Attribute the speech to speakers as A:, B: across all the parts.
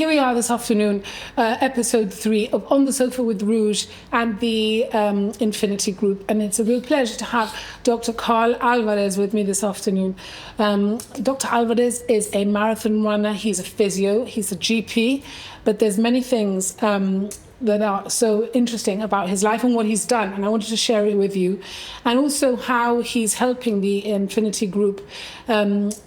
A: here we are this afternoon, episode 3 of On the Sofa with Rouge and the Infinity Group. And it's a real pleasure to have Dr. Karl Alvarez with me this afternoon. Dr. Alvarez is a marathon runner. He's a physio. He's a GP. But there's many things that are so interesting about his life and what he's done, and I wanted to share it with you, and also how he's helping the Infinity Group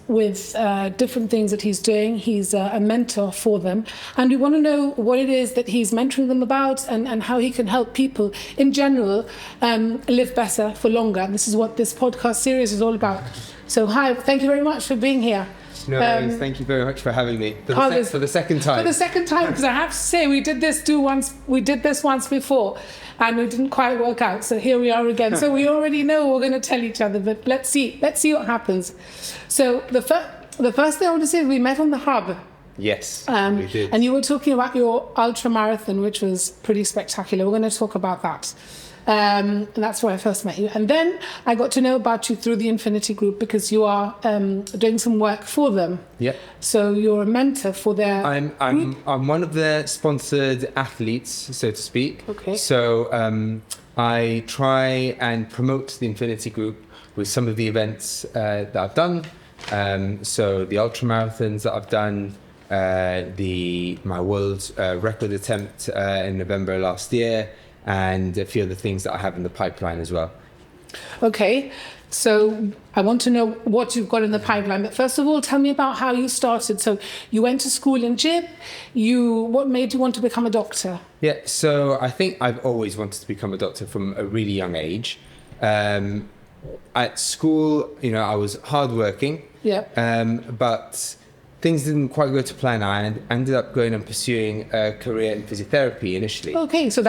A: with different things that he's doing. He's a mentor for them, and we want to know what it is that he's mentoring them about, and how he can help people in general live better for longer. And this is what this podcast series is all about. So hi, thank you very much for being here.
B: No worries. Thank you very much for having me for the second time.
A: For the second time, because I have to say we did this once before, and it didn't quite work out. So here we are again. So we already know what we're going to tell each other, but let's see what happens. So the first thing I want to say is we met on the hub.
B: Yes, we did.
A: And you were talking about your ultra marathon, which was pretty spectacular. We're going to talk about that. And that's where I first met you. And then I got to know about you through the Infinity Group because you are doing some work for them.
B: Yeah.
A: So you're a mentor for their group.
B: I'm one of their sponsored athletes, so to speak.
A: Okay.
B: So I try and promote the Infinity Group with some of the events that I've done. So the ultra marathons that I've done, my world record attempt in November last year, and a few of the things that I have in the pipeline as well.
A: Okay, so I want to know what you've got in the pipeline. But first of all, tell me about how you started. So you went to school in GIB. What made you want to become a doctor?
B: Yeah, so I think I've always wanted to become a doctor from a really young age. At school, I was hardworking.
A: Yeah.
B: But things didn't quite go to plan. I ended up going and pursuing a career in physiotherapy initially.
A: Okay, so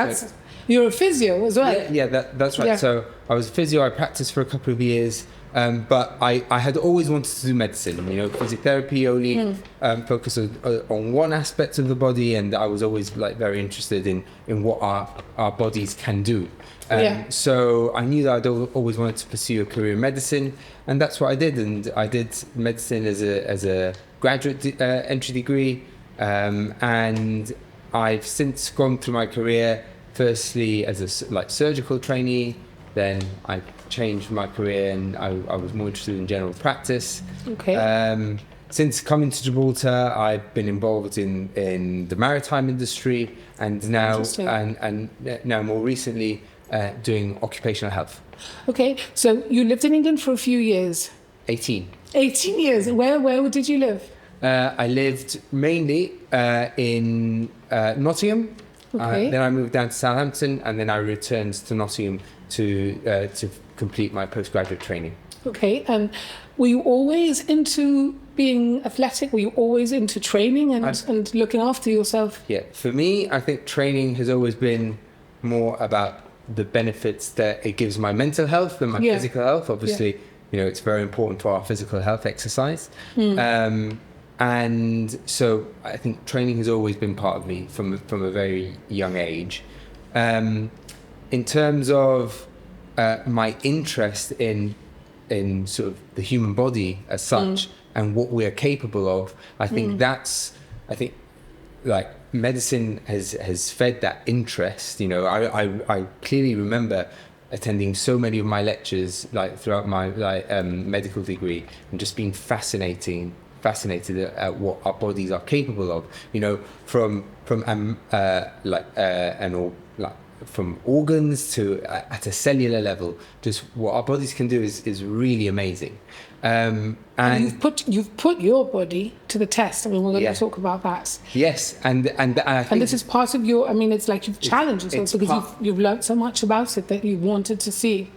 A: you're a physio as well.
B: Yeah, that's right.
A: Yeah.
B: So I was a physio. I practiced for a couple of years, but I had always wanted to do medicine. Physiotherapy only focus on one aspect of the body, and I was always very interested in what our bodies can do. So I knew that I'd always wanted to pursue a career in medicine, and that's what I did. And I did medicine as a graduate entry degree, and I've since gone through my career. Firstly, as a surgical trainee, then I changed my career and I was more interested in general practice.
A: Okay.
B: Since coming to Gibraltar, I've been involved in the maritime industry, and now now more recently doing occupational health.
A: Okay, so you lived in England for a few years.
B: 18
A: years. Where did you live?
B: I lived mainly in Nottingham.
A: Okay.
B: Then I moved down to Southampton, and then I returned to Nottingham to complete my postgraduate training.
A: Okay, and were you always into being athletic? Were you always into training and looking after yourself?
B: Yeah, for me, I think training has always been more about the benefits that it gives my mental health than my physical health. Obviously, it's very important for our physical health, exercise. And so I think training has always been part of me from a very young age. In terms of my interest in sort of the human body as such and what we are capable of, I think medicine has fed that interest. I clearly remember attending so many of my lectures throughout my medical degree and just being fascinated at what our bodies are capable of, from organs to at a cellular level. Just what our bodies can do is really amazing. And
A: you've put your body to the test. I mean, we're going to talk about that.
B: Yes, and I think
A: this is part of your. I mean, it's like you've challenged yourself because you've learned so much about it that you wanted to see.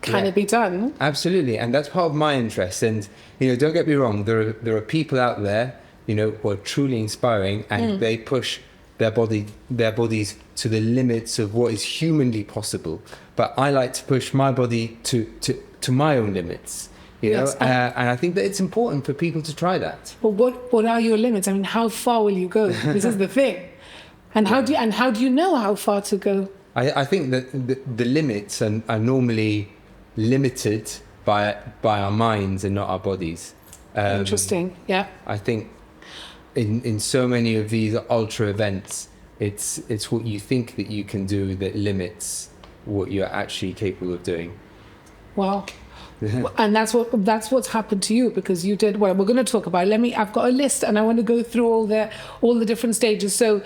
A: Can it be done?
B: Absolutely, and that's part of my interest. And don't get me wrong, there are people out there, who are truly inspiring, and they push their bodies to the limits of what is humanly possible. But I like to push my body to my own limits. And I think that it's important for people to try that.
A: Well, what are your limits? I mean, how far will you go? This is the thing. And how do you know how far to go?
B: I think that the limits are normally limited by our minds and not our bodies.
A: Interesting. Yeah.
B: I think in so many of these ultra events, it's what you think that you can do that limits what you're actually capable of doing.
A: Wow. And that's what's happened to you, because you did, well, we're going to talk about it. I've got a list and I want to go through all the different stages. So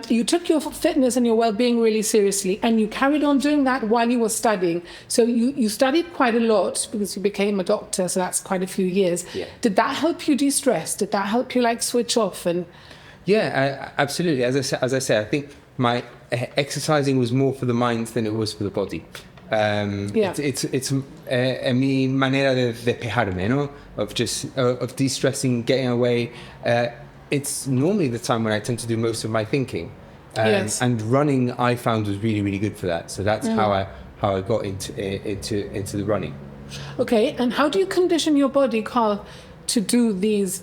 A: you took your fitness and your well-being really seriously, and you carried on doing that while you were studying. So you studied quite a lot because you became a doctor, so that's quite a few years.
B: Yeah.
A: Did that help you de-stress? Did that help you like switch off? And
B: Yeah, absolutely. As I said, I think my exercising was more for the mind than it was for the body.
A: Yeah.
B: It's mi manera de despejarme, no? Of just of de-stressing, getting away. It's normally the time when I tend to do most of my thinking.
A: Yes.
B: And running, I found, was really, really good for that. So that's how I got into the running.
A: Okay, and how do you condition your body, Karl, to do these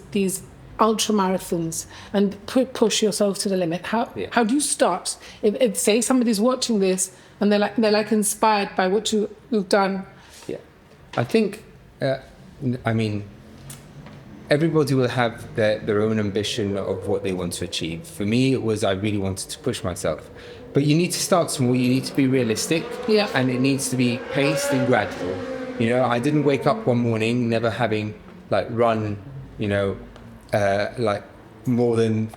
A: ultra marathons and push yourself to the limit? How do you start? If say somebody's watching this and they're like inspired by what you've done.
B: Yeah, I think I mean, everybody will have their own ambition of what they want to achieve. For me, it was I really wanted to push myself. But you need to start small, you need to be realistic, and it needs to be paced and gradual. You know, I didn't wake up one morning never having run, like more than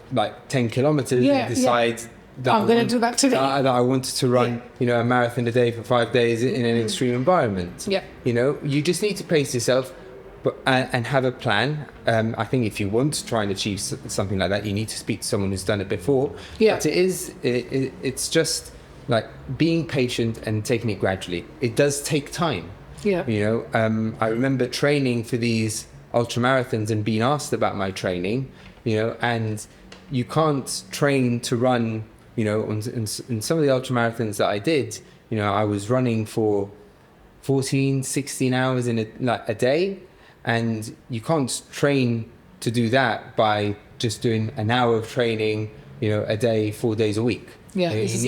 B: 10 kilometers and decide that
A: I'm going to do that today.
B: That I wanted to run, a marathon a day for 5 days in an extreme environment.
A: Yeah.
B: You just need to pace yourself, and have a plan. I think if you want to try and achieve something like that, you need to speak to someone who's done it before.
A: Yeah.
B: But it's just like being patient and taking it gradually. It does take time.
A: Yeah.
B: I remember training for these ultra marathons and being asked about my training, and you can't train to run, in some of the ultra marathons that I did, I was running for 14, 16 hours in a day. And you can't train to do that by just doing an hour of training, a day, 4 days a week.
A: Yeah, this is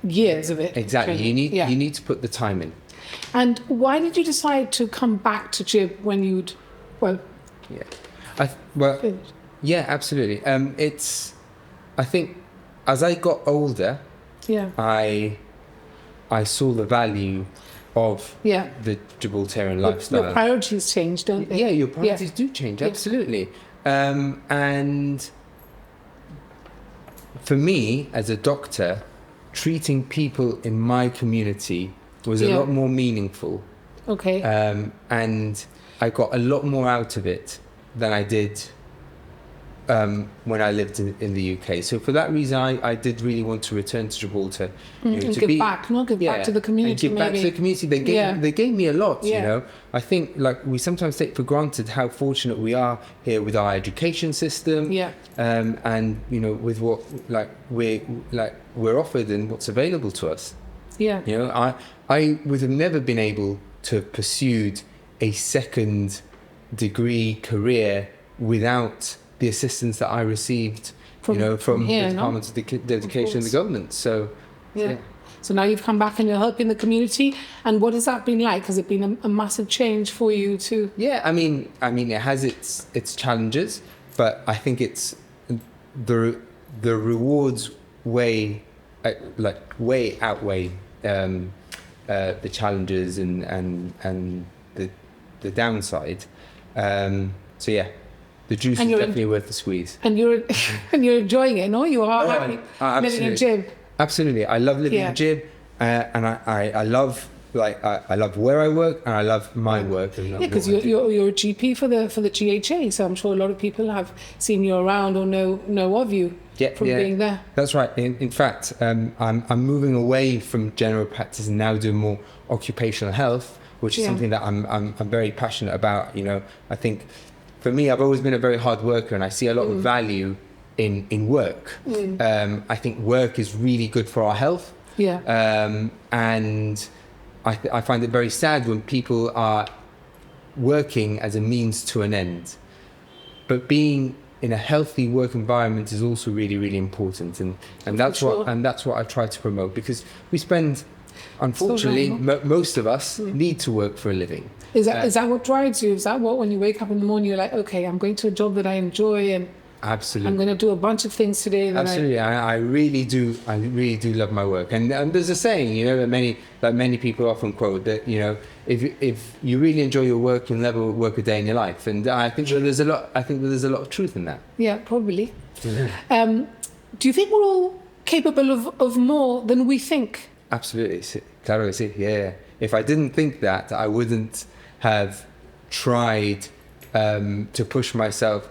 A: years of it.
B: Exactly.
A: Training.
B: You need to put the time in.
A: And why did you decide to come back to gym when you'd, finished?
B: Yeah, absolutely. I think as I got older, I saw the value of the Gibraltarian lifestyle.
A: Your priorities change, don't they?
B: Yeah, your priorities do change, absolutely. And for me, as a doctor, treating people in my community was a lot more meaningful.
A: Okay.
B: And I got a lot more out of it than I did when I lived in the UK. So for that reason, I did really want to return to Gibraltar.
A: And give back to the community.
B: And give back to the community. They gave me a lot, I think we sometimes take for granted how fortunate we are here with our education system.
A: Yeah.
B: And with what we're offered and what's available to us.
A: Yeah.
B: I would have never been able to have pursued a second degree career without the assistance that I received, from the Department of Education and the government. So,
A: So now you've come back and you're helping the community. And what has that been like? Has it been a massive change for you too?
B: Yeah, I mean, it has its challenges, but I think it's the rewards way outweigh the challenges and the downside. So yeah. The juice is definitely worth the squeeze.
A: And you're enjoying it, no? You are happy living in gym.
B: Absolutely. I love living in gym, and I love I love where I work, and I love my work.
A: Yeah, because you're a GP for the GHA, so I'm sure a lot of people have seen you around or know of you from being there.
B: That's right. In fact, I'm moving away from general practice and now doing more occupational health, which is something that I'm very passionate about. I think. For me, I've always been a very hard worker, and I see a lot of value in work. I think work is really good for our health.
A: Yeah.
B: And I find it very sad when people are working as a means to an end. But being in a healthy work environment is also really, really important, and that's what I try to promote, because we spend. Unfortunately, most of us need to work for a living.
A: Is that what drives you? Is that what, when you wake up in the morning, you're like, okay, I'm going to a job that I enjoy? And
B: Absolutely.
A: I'm going to do a bunch of things today.
B: Absolutely, I really do. I really do love my work, and there's a saying, that many people often quote that if you really enjoy your work, you'll never work a day in your life, and I think that there's a lot. I think that there's a lot of truth in that.
A: Yeah, probably.
B: Yeah.
A: Do you think we're all capable of more than we think?
B: Absolutely, claro, sí, yeah. If I didn't think that, I wouldn't have tried to push myself,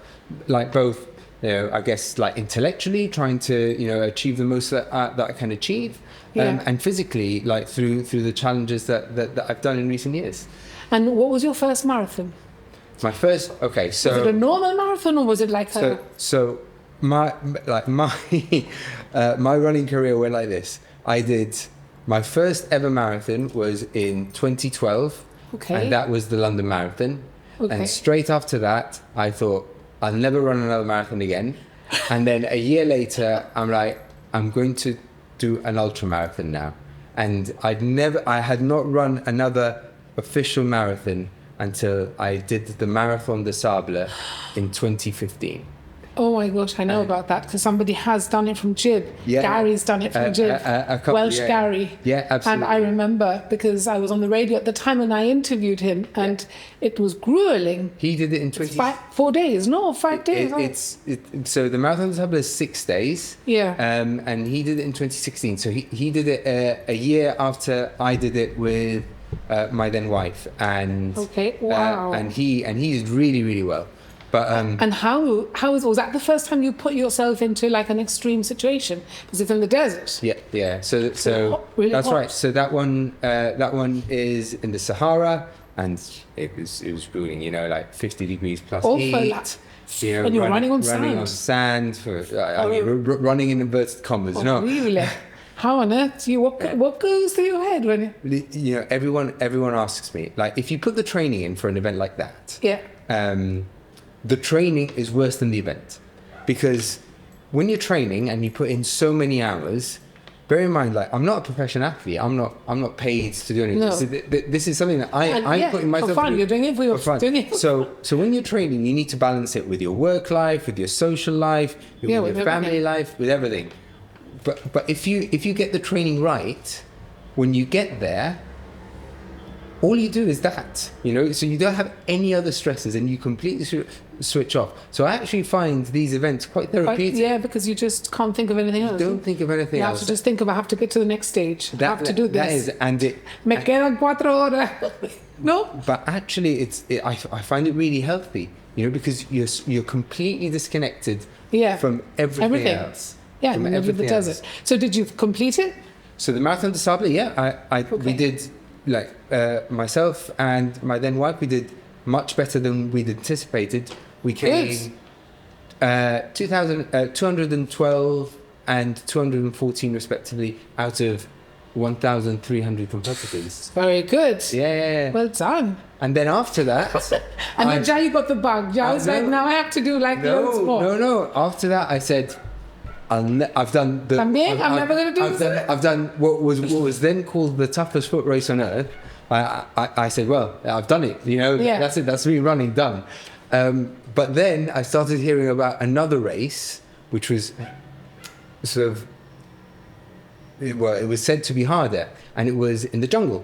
B: like both. I guess like intellectually trying to, achieve the most that I can achieve, and physically, like through the challenges that I've done in recent years.
A: And what was your first marathon?
B: My first, okay, so
A: was it a normal marathon or was it like
B: so my my running career went like this. I did my first ever marathon was in 2012, and that was the London Marathon. And straight after that, I thought, I'll never run another marathon again. And then a year later, I'm like, I'm going to do an ultra marathon now. And I had not run another official marathon until I did the Marathon des Sables in 2015.
A: Oh my gosh, I know about that because somebody has done it from Jib.
B: Yeah,
A: Gary's done it from Jib. Welsh Gary.
B: Yeah, absolutely.
A: And I remember because I was on the radio at the time and I interviewed him and it was grueling.
B: He did it in
A: 4 days. No, 5 days.
B: So the Marathon des Sables is 6 days.
A: Yeah.
B: And he did it in 2016. So he did it a year after I did it with my then wife. And
A: wow.
B: And he did really, really well. But
A: and was that the first time you put yourself into like an extreme situation? Was it in the desert?
B: Yeah. So
A: really
B: that's
A: hot.
B: right. So that one is in the Sahara, and it was grueling. Like 50 degrees plus heat.
A: And you're running on sand.
B: Running on sand. Running in inverted commas.
A: Really? How on earth what goes through your head when
B: you? Everyone asks me, like, if you put the training in for an event like that.
A: Yeah.
B: The training is worse than the event, because when you're training and you put in so many hours, bear in mind, like, I'm not a professional athlete. I'm not paid to do anything.
A: No.
B: So this is something that I'm putting myself
A: for fun.
B: through.
A: You're doing it for
B: fun.
A: doing it.
B: So when you're training, you need to balance it with your work life, with your social life, with your family life, with everything. But if you get the training right, when you get there, all you do is that, so you don't have any other stresses and you completely switch off. So I actually find these events quite therapeutic.
A: Yeah, because you just can't think of anything else.
B: Don't think of anything else.
A: You have to just think about, I have to get to the next stage. I have to do this.
B: That is, and
A: Me quedan 4 horas. No?
B: But actually, I find it really healthy, because you're completely disconnected from everything else.
A: Yeah, in the middle of the desert. So did you complete it?
B: So the Marathon des Sables, we did, like, myself and my then wife, we did much better than we'd anticipated. We came 212 and 214 respectively out of 1,300 competitors.
A: Very good.
B: Yeah.
A: Well done.
B: And then after that...
A: and then Jai got the bug. Jai was like, now I have to do like loads more.
B: No. After that, I said... I've done the.
A: I'm never going to do this.
B: I've done what was then called the toughest foot race on earth. I said, well, I've done it. That's it. That's me running done. But then I started hearing about another race, which was sort of, it was said to be harder, and it was in the jungle.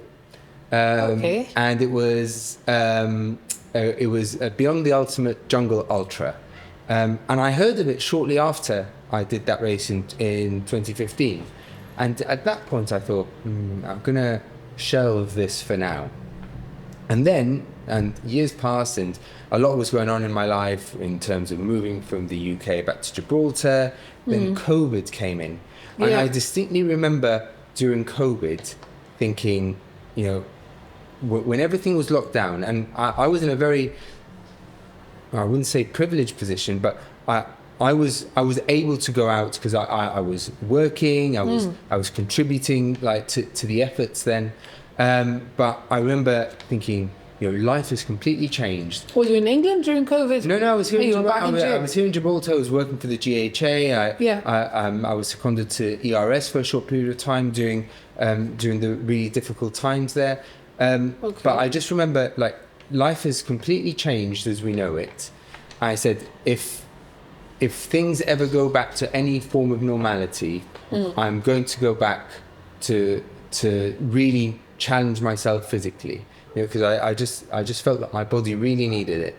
B: And it was Beyond the Ultimate Jungle Ultra. And I heard of it shortly after I did that race in 2015. And at that point I thought, I'm going to shelve this for now. And years passed and a lot was going on in my life in terms of moving from the UK back to Gibraltar. Then COVID came in. And I distinctly remember during COVID thinking, when everything was locked down, and I was in a very, I wouldn't say privileged position, but I was able to go out because I was working, I was contributing like to the efforts then, but I remember thinking, life has completely changed.
A: Were you in England during COVID?
B: No, I was here. I was here in Gibraltar. I was working for the GHA. I was seconded to ERS for a short period of time during the really difficult times there. But I just remember, like, life has completely changed as we know it. I said, if if things ever go back to any form of normality, I'm going to go back to really challenge myself physically, because I just felt that my body really needed it,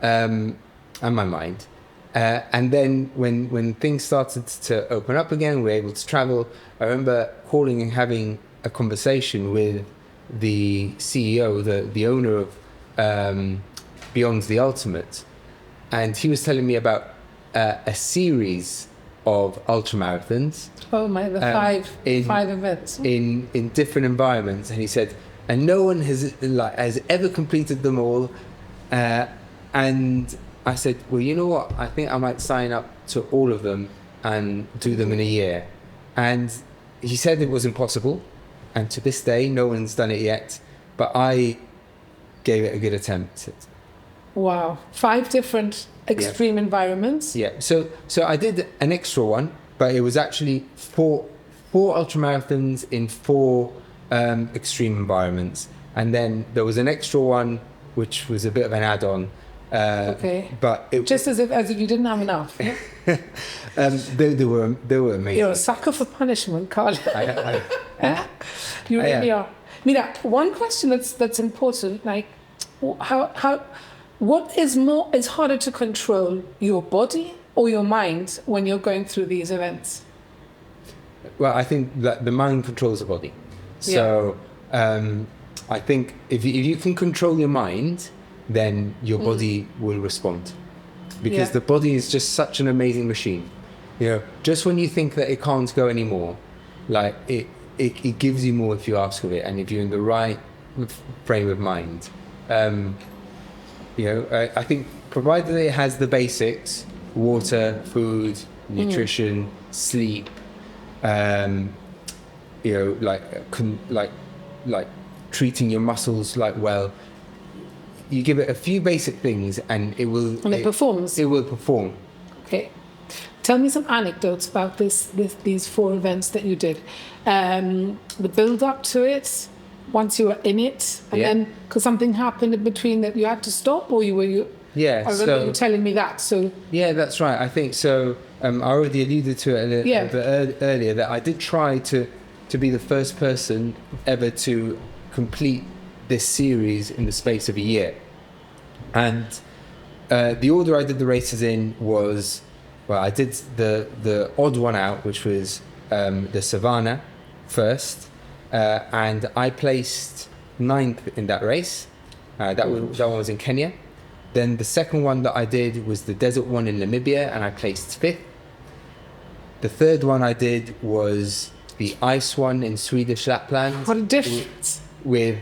B: and my mind. And then when things started to open up again, we were able to travel. I remember calling and having a conversation with the CEO, the owner of Beyond the Ultimate, and he was telling me about a series of ultramarathons.
A: Oh my, the five events
B: in different environments, and he said, and no one has ever completed them all. And I said, well, you know what? I think I might sign up to all of them and do them in a year. And he said it was impossible, and to this day, no one's done it yet. But I gave it a good attempt.
A: Wow, 5 different extreme environments.
B: Yeah. So I did an extra one, but it was actually four ultramarathons in 4 extreme environments, and then there was an extra one which was a bit of an add-on.
A: Okay.
B: But it,
A: just as if you didn't have enough. Yeah?
B: they were amazing.
A: You're a sucker for punishment, Karl. You really are. Mira, one question that's important, like what is harder to control, your body or your mind when you're going through these events?
B: Well, I think that the mind controls the body. So I think if you can control your mind, then your body will respond, because the body is just such an amazing machine. You know, just when you think that it can't go anymore, like it gives you more if you ask of it, and if you're in the right frame of mind. You know, I think provided it has the basics: water, food, nutrition, sleep. You know, like treating your muscles well. You give it a few basic things, and it will. And
A: it performs.
B: It will perform.
A: Okay, tell me some anecdotes about these 4 events that you did. The build up to it, once you were in it, and then because something happened in between that you had to stop, or you.
B: Yeah.
A: I remember you telling me that. So.
B: Yeah, that's right. I think so. I already alluded to it a little bit earlier, that I did try to be the first person ever to complete this series in the space of a year. And the order I did the races in was, well, I did the odd one out, which was the Savannah first, and I placed 9th in that race. That one was in Kenya. Then the second one that I did was the desert one in Namibia, and I placed 5th. The third one I did was the ice one in Swedish Lapland.
A: What a difference!
B: With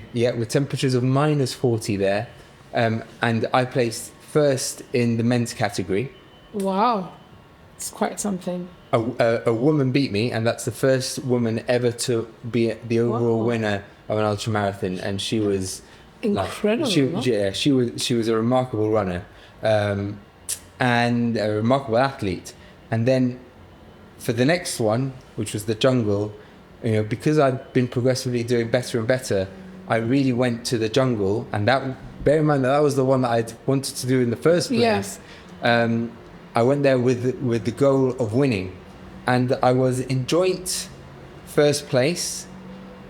B: temperatures of -40 there, and I placed 1st in the men's category.
A: Wow, it's quite something.
B: A woman beat me, and that's the first woman ever to be the overall winner of an ultramarathon, and she was
A: incredible.
B: She was a remarkable runner, and a remarkable athlete. And then for the next one, which was the jungle, you know, because I'd been progressively doing better and better, I really went to the jungle, and bear in mind that was the one that I'd wanted to do in the first place.
A: Yes.
B: I went there with the goal of winning, and I was in joint first place.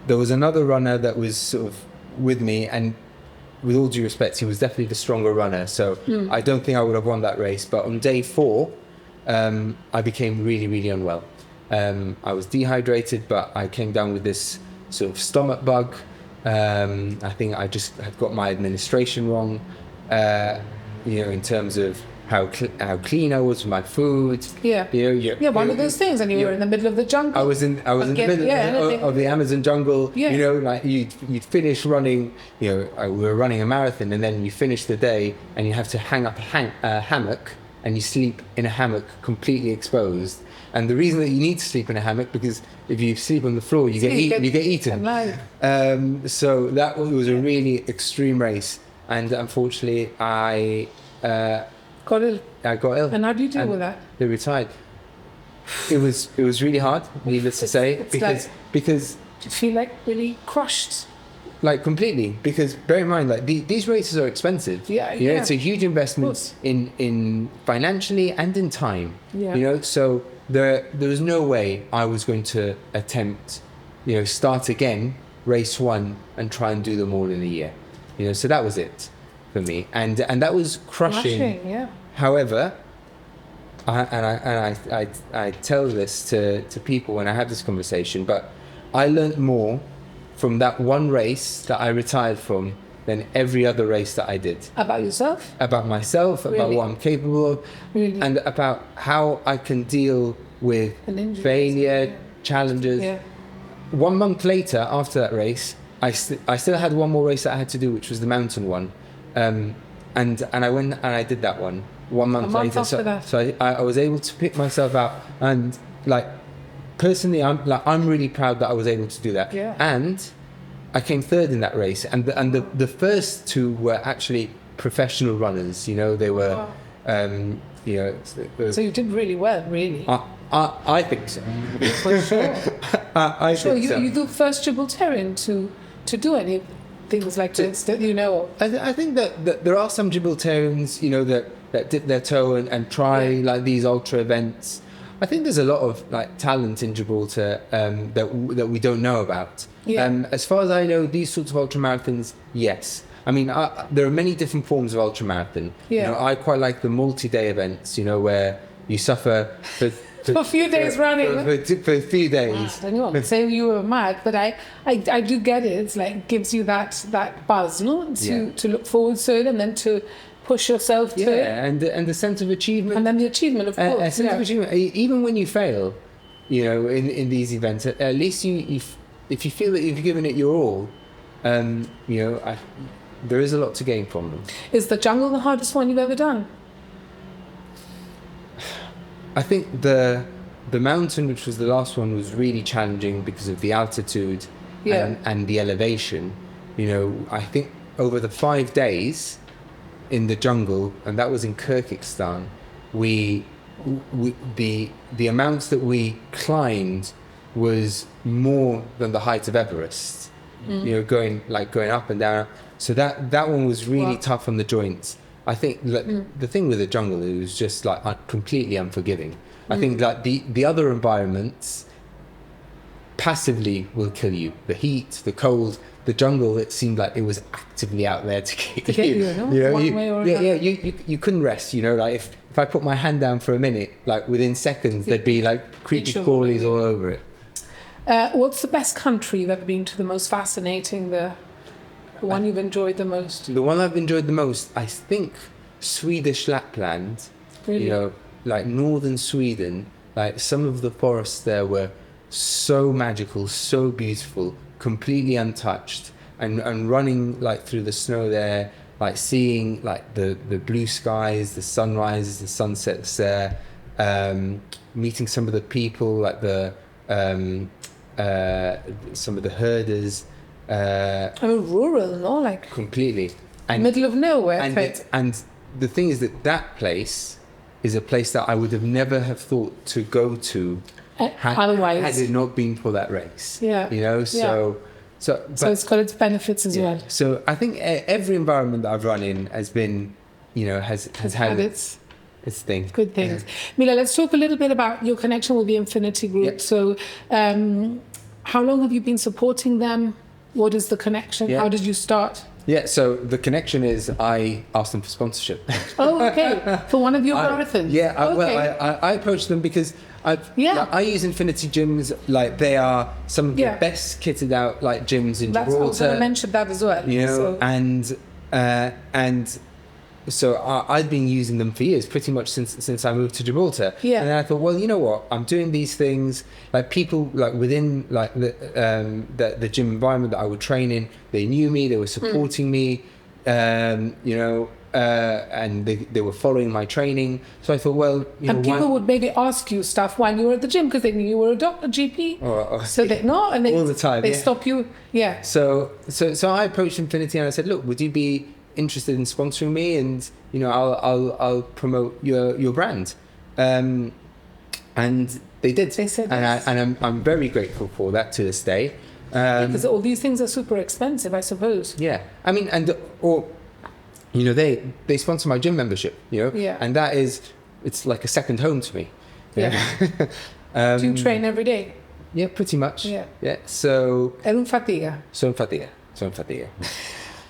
B: There was another runner that was sort of with me, and with all due respect, he was definitely the stronger runner, so I don't think I would have won that race. But on day 4, I became really, really unwell. I was dehydrated, but I came down with this sort of stomach bug. I think I just had got my administration wrong, you know, in terms of how clean I was with my food.
A: Yeah.
B: You know,
A: one of those things, and you were in the middle of the jungle.
B: I was in the middle of the Amazon jungle. Yeah. You know, like you'd finish running. You know, we were running a marathon, and then you finish the day, and you have to hang up a hammock, and you sleep in a hammock completely exposed. And the reason that you need to sleep in a hammock, because if you sleep on the floor, you get eaten. So that was a really extreme race, and unfortunately, I
A: got ill.
B: I got ill.
A: And how do you deal with that?
B: They retired. It was really hard, needless to say, because
A: do you feel like really crushed?
B: Like completely, because bear in mind, like these races are expensive.
A: Yeah,
B: you know,
A: yeah.
B: it's a huge investment in financially and in time.
A: Yeah.
B: You know, so there was no way I was going to attempt, you know, start again, race one, and try and do them all in a year. You know, so that was it for me, and that was crushing.
A: Yeah.
B: However, I tell this to people when I have this conversation, but I learned more from that one race that I retired from than every other race that I did.
A: About yourself?
B: About myself, about
A: Really?
B: what I'm capable of,
A: Really?
B: and about how I can deal with failure, challenges.
A: Yeah.
B: 1 month later, after that race, I still had one more race that I had to do, which was the mountain one. And I went and I did that one 1 month, later.
A: After that.
B: So I was able to pick myself out, and like personally, I'm really proud that I was able to do that.
A: Yeah.
B: And I came third in that race, and the first two were actually professional runners. You know, they were, you know.
A: So you did really well, really.
B: I think so.
A: For sure.
B: I
A: So
B: think so.
A: you're the first Gibraltarian to do any things like this that you know of.
B: I think that there are some Gibraltarians, you know, that dip their toe and try like these ultra events. I think there's a lot of like talent in Gibraltar that we don't know about.
A: Yeah.
B: As far as I know, these sorts of ultra marathons, yes. I mean, there are many different forms of ultra marathon.
A: Yeah.
B: You know, I quite like the multi-day events. You know, where you suffer for
A: For a few days running.
B: for a few days.
A: I know, I'm saying you were mad, but I do get it. It's like gives you that buzz, no? To look forward to it and then to push yourself to it.
B: Yeah, and the sense of achievement.
A: And then the achievement, of course.
B: A sense of achievement. Even when you fail, you know, in these events, at least you if you feel that you've given it your all, you know, there is a lot to gain from them.
A: Is the jungle the hardest one you've ever done?
B: I think the mountain, which was the last one, was really challenging because of the altitude and the elevation. You know, I think over the 5 days in the jungle, and that was in Kyrgyzstan, the amounts that we climbed was more than the height of Everest. You know, going up and down. So that one was really tough on the joints. I think the thing with the jungle, it was just like completely unforgiving. I think like the other environments passively will kill you. The heat, the cold, the jungle, it seemed like it was actively out there to get you. You couldn't rest. You know, like if I put my hand down for a minute, like within seconds, there'd be like creepy crawlies all over it.
A: What's the best country you've ever been to? The most fascinating, the one you've enjoyed the most?
B: The one I've enjoyed the most, I think, Swedish Lapland.
A: Really?
B: You know, like northern Sweden. Like some of the forests there were so magical, so beautiful, completely untouched, and running like through the snow there, like seeing like the blue skies, the sunrises, the sunsets there, meeting some of the people, like the some of the herders.
A: I mean, rural, no? Like
B: Completely. And
A: middle of nowhere.
B: and the thing is that place is a place that I would have never have thought to go to
A: otherwise,
B: had it not been for that race.
A: Yeah.
B: You know, so
A: it's got its benefits as well.
B: So I think every environment that I've run in has been, you know, has had its thing.
A: Good things. Mila, let's talk a little bit about your connection with the Infinity Group.
B: Yep.
A: So, how long have you been supporting them? What is the connection?
B: Yeah.
A: How did you start?
B: Yeah, so the connection is I asked them for sponsorship.
A: Oh, okay. For one of your marathons?
B: I approached them because I use Infinity gyms, like they are some of the best kitted out like gyms in Gibraltar.
A: I was going to mention that as well.
B: You know, and so I've been using them for years, pretty much since I moved to Gibraltar.
A: Yeah.
B: And then I thought, well, you know what? I'm doing these things. Like people, like within like the gym environment that I would train in, they knew me. They were supporting me. You know, and they were following my training. So I thought, well,
A: and people would maybe ask you stuff while you were at the gym because they knew you were a doctor, GP. So they all the time. They stop you. Yeah.
B: So I approached Infinity and I said, look, would you be interested in sponsoring me, and you know I'll promote your brand, and they did.
A: They said
B: and
A: yes.
B: I'm very grateful for that to this day.
A: Because all these things are super expensive, I suppose.
B: Yeah, I mean, they sponsor my gym membership,
A: Yeah.
B: and it's like a second home to me.
A: Yeah. Do you train every day?
B: Yeah, pretty much.
A: Yeah.
B: Yeah. So.
A: É fatiga.
B: Sono fatiga.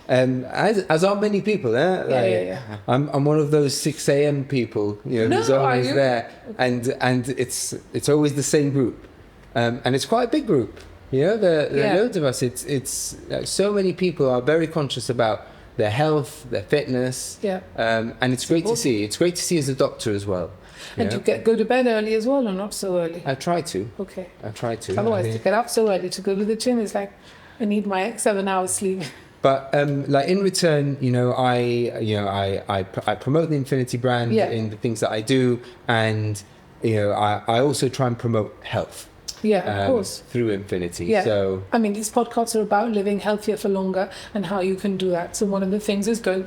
B: As are many people, eh?
A: Yeah.
B: I'm one of those 6 a.m. people, who's always there, and it's always the same group, and it's quite a big group. There are loads of us. It's so many people are very conscious about their health, their fitness.
A: Yeah.
B: And it's great to see. It's great to see as a doctor as well.
A: And you go to bed early as well, or not so early?
B: I try to.
A: Okay.
B: I try to.
A: Otherwise, to get up so early to go to the gym is like, I need my 7 hours sleep.
B: But like in return, I promote the Infinity brand in the things that I do, and I also try and promote health.
A: Yeah, of course.
B: Through Infinity.
A: Yeah.
B: So
A: I mean, these podcasts are about living healthier for longer and how you can do that. So one of the things is going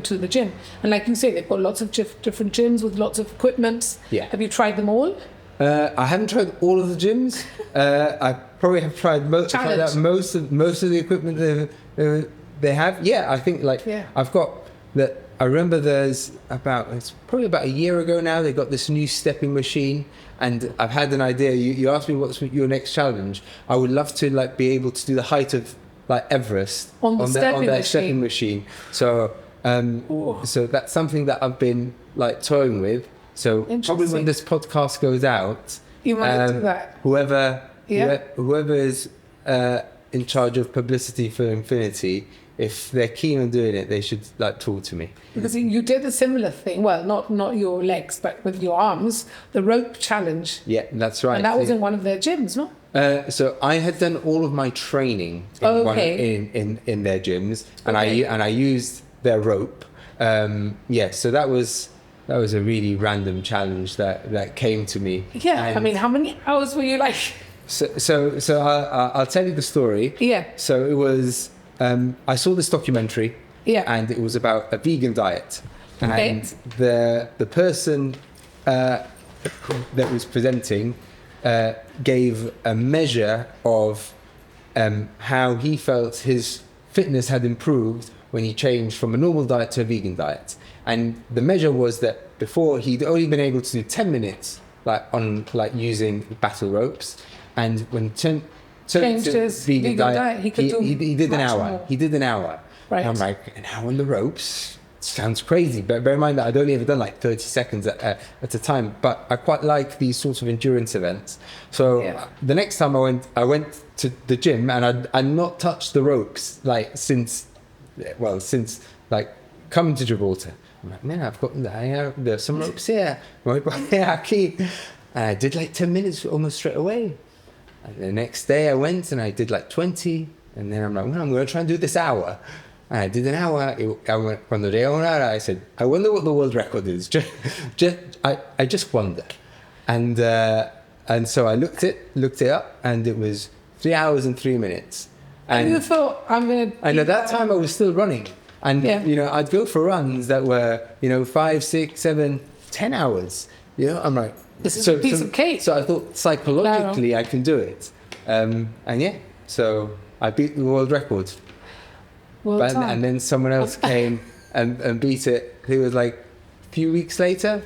A: to the gym. And like you say, they've got lots of different gyms with lots of equipment.
B: Yeah.
A: Have you tried them all?
B: I haven't tried all of the gyms. I probably have tried most of the equipment they have. Yeah, I think I've got that. I remember it's probably about a year ago now, they got this new stepping machine, and I've had an idea. You asked me what's your next challenge. I would love to be able to do the height of Everest
A: on that
B: stepping machine. So so that's something that I've been toying with. So probably when this podcast goes out,
A: you might do that.
B: Whoever is in charge of publicity for Infinity, if they're keen on doing it, they should talk to me.
A: Because you did a similar thing. Well, not your legs, but with your arms, the rope challenge.
B: Yeah, that's right.
A: And that was in one of their gyms, no?
B: So I had done all of my training in their gyms, and I used their rope. So that was a really random challenge that came to me.
A: Yeah,
B: and
A: I mean, how many hours were you like?
B: So I'll tell you the story.
A: Yeah.
B: So it was. I saw this documentary, and it was about a vegan diet, and the person that was presenting gave a measure of how he felt his fitness had improved when he changed from a normal diet to a vegan diet, and the measure was that before he'd only been able to do 10 minutes using battle ropes, and when
A: changed his vegan diet.
B: He did an hour.
A: More.
B: He did an hour.
A: Right.
B: And I'm like, an hour on the ropes? Sounds crazy. But bear in mind that I'd only ever done 30 seconds at a time. But I quite like these sorts of endurance events. So the next time I went to the gym, and I'd not touched the ropes since coming to Gibraltar. I'm like, man, I've got there's some ropes here. And I did 10 minutes almost straight away. And the next day I went and I did 20, and then I'm like, well, I'm going to try and do this hour. And I did an hour. Cuando llegué a una hora, I said, I wonder what the world record is. I just wonder. And so I looked it up, and it was 3 hours and 3 minutes.
A: And you thought, I'm going to...
B: And at that time I was still running. And, I'd go for runs that were, 5, 6, 7, 10 hours. I'm like...
A: This is a piece of cake.
B: So I thought psychologically I can do it. So I beat the world record. And then someone else came and beat it. It was a few weeks later,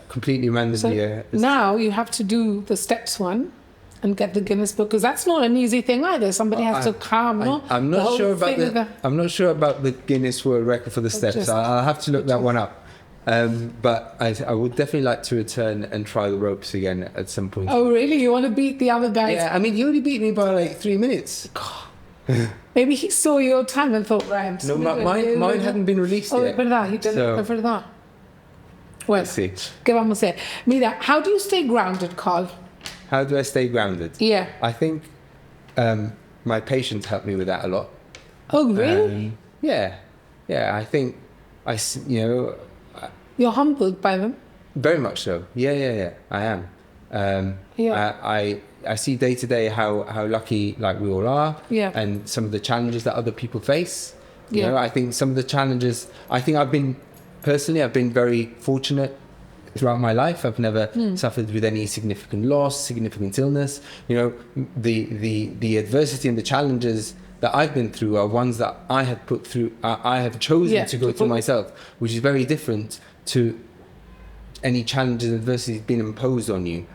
B: completely randomly.
A: So now you have to do the steps one and get the Guinness Book, because that's not an easy thing either. Somebody has to calm.
B: I'm not sure about the Guinness World Record for the steps. I'll have to look that one up. But I would definitely like to return and try the ropes again at some point.
A: Oh, really? You want to beat the other guys?
B: Yeah, I mean, he only beat me by 3 minutes.
A: Maybe he saw your time and thought, right.
B: No, mine hadn't been released yet.
A: Es verdad, he didn't. Es verdad. Well,
B: sí.
A: ¿Qué vamos a hacer? Mira, how do you stay grounded, Karl?
B: How do I stay grounded?
A: Yeah.
B: I think my patients help me with that a lot.
A: Oh, really?
B: Yeah. I think
A: you're humbled by them?
B: Very much so. Yeah. I am. I see day to day how lucky we all are.
A: Yeah.
B: And some of the challenges that other people face.
A: You know,
B: I think some of the challenges. I've been very fortunate throughout my life. I've never suffered with any significant loss, significant illness. You know, the adversity and the challenges that I've been through are ones that I have put through. I have chosen to go through myself, which is very different to any challenges and adversities being imposed on you.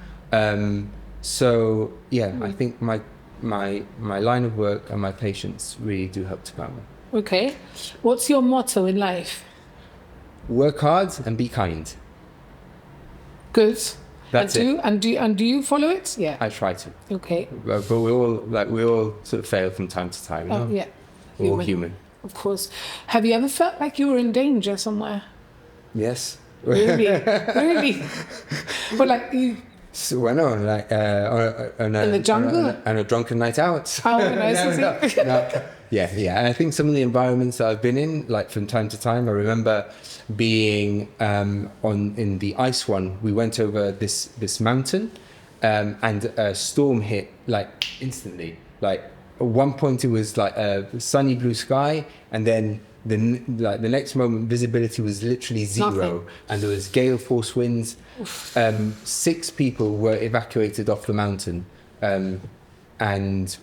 B: So yeah, I think my line of work and my patients really do help to power me.
A: Okay. What's your motto in life?
B: Work hard and be kind.
A: Good.
B: That's it.
A: And do you follow it? Yeah.
B: I try to.
A: Okay.
B: But we all sort of fail from time to time. You know?
A: Yeah.
B: We're all human.
A: Of course. Have you ever felt like you were in danger somewhere?
B: Yes.
A: Really? Really? But like you...
B: So, well, no, like in
A: the jungle?
B: On a drunken night out.
A: Oh, nice.
B: No. Yeah. And I think some of the environments that I've been in, like from time to time, I remember being in the ice one. We went over this mountain, and a storm hit like instantly. Like at one point it was like a sunny blue sky, and then the next moment visibility was literally zero. Nothing. And there was gale force winds. 6 people were evacuated off the mountain, and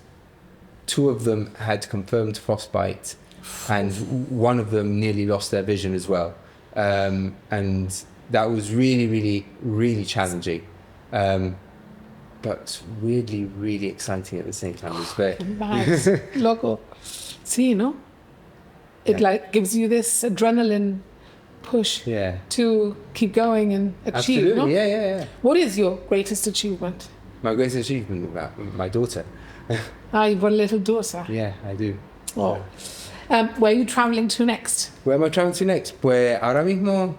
B: 2 of them had confirmed frostbite, and one of them nearly lost their vision as well. And that was really, really, really challenging, but weirdly, really exciting at the same time. It was very
A: nice. Loco. See, no? It like gives you this adrenaline push to keep going and achieve.
B: Absolutely.
A: No?
B: Yeah.
A: What is your greatest achievement?
B: My greatest achievement about my daughter.
A: You've got a little daughter.
B: Yeah, I do.
A: Oh. Where are you traveling to next?
B: Where am I traveling to next? Pues ahora mismo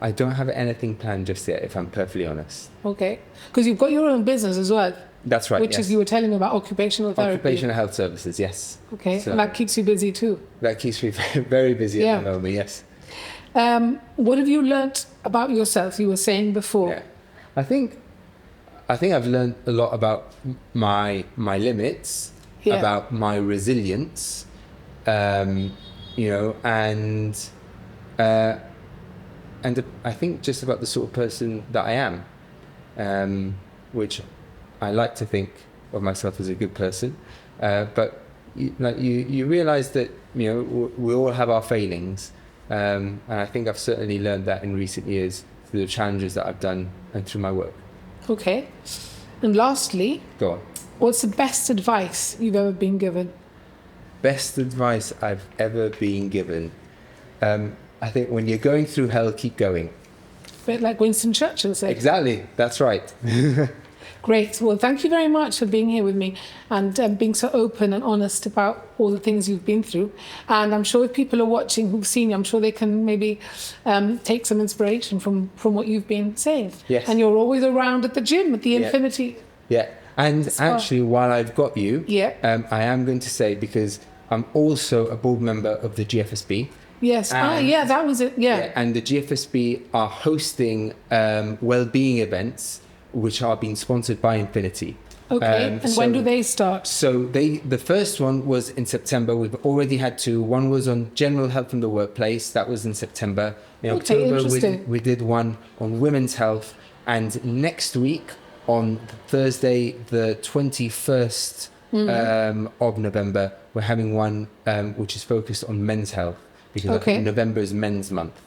B: I don't have anything planned just yet, if I'm perfectly honest.
A: Okay. Because you've got your own business as well.
B: That's right.
A: Which is, you were telling me about occupational therapy.
B: Occupational health services, yes.
A: Okay.
B: So
A: and that keeps you busy too.
B: That keeps me very busy at the moment, yes.
A: What have you learnt about yourself? You were saying before.
B: Yeah. I think I've learned a lot about my limits, about my resilience, you know, and I think just about the sort of person that I am, which I like to think of myself as a good person, but you realize that, you know, we all have our failings, and I think I've certainly learned that in recent years through the challenges that I've done and through my work.
A: Okay. And lastly,
B: go on.
A: What's the best advice you've ever been given?
B: Best advice I've ever been given. I think when you're going through hell, keep going.
A: A bit like Winston Churchill said.
B: Exactly, that's right.
A: Great. Well, thank you very much for being here with me and being so open and honest about all the things you've been through. And I'm sure if people are watching who've seen you, I'm sure they can maybe take some inspiration from what you've been saying.
B: Yes.
A: And you're always around at the gym, at the Infinity.
B: Yeah. And actually, while I've got you, I am going to say, because I'm also a board member of the GFSB.
A: Yes. That was it. Yeah.
B: And the GFSB are hosting well-being events, which are being sponsored by Infinity.
A: Okay. And when do they start?
B: So the first one was in September. We've already had 2. One was on general health in the workplace. That was in September. In October, we did one on women's health. And next week, on Thursday, the 21st of November, we're having one which is focused on men's health, because November is Men's Month.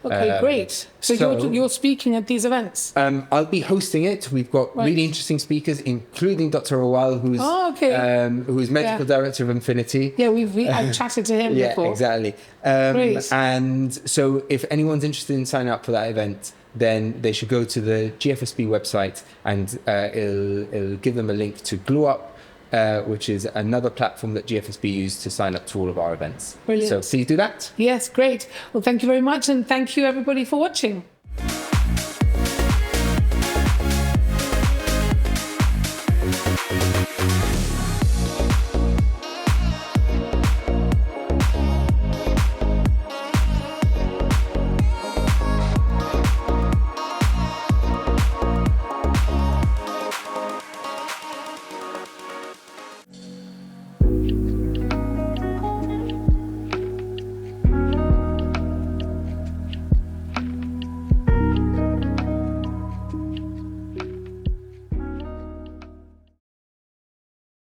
A: Okay, great. So you're speaking at these events?
B: I'll be hosting it. We've got really interesting speakers, including Dr. Owal, who's medical director of Infinity.
A: Yeah, I've chatted to him before.
B: Yeah, exactly. And so if anyone's interested in signing up for that event, then they should go to the GFSB website, and it'll give them a link to Glow Up, which is another platform that GFSB use to sign up to all of our events.
A: Brilliant.
B: So please do that.
A: Yes, great. Well, thank you very much, and thank you everybody for watching.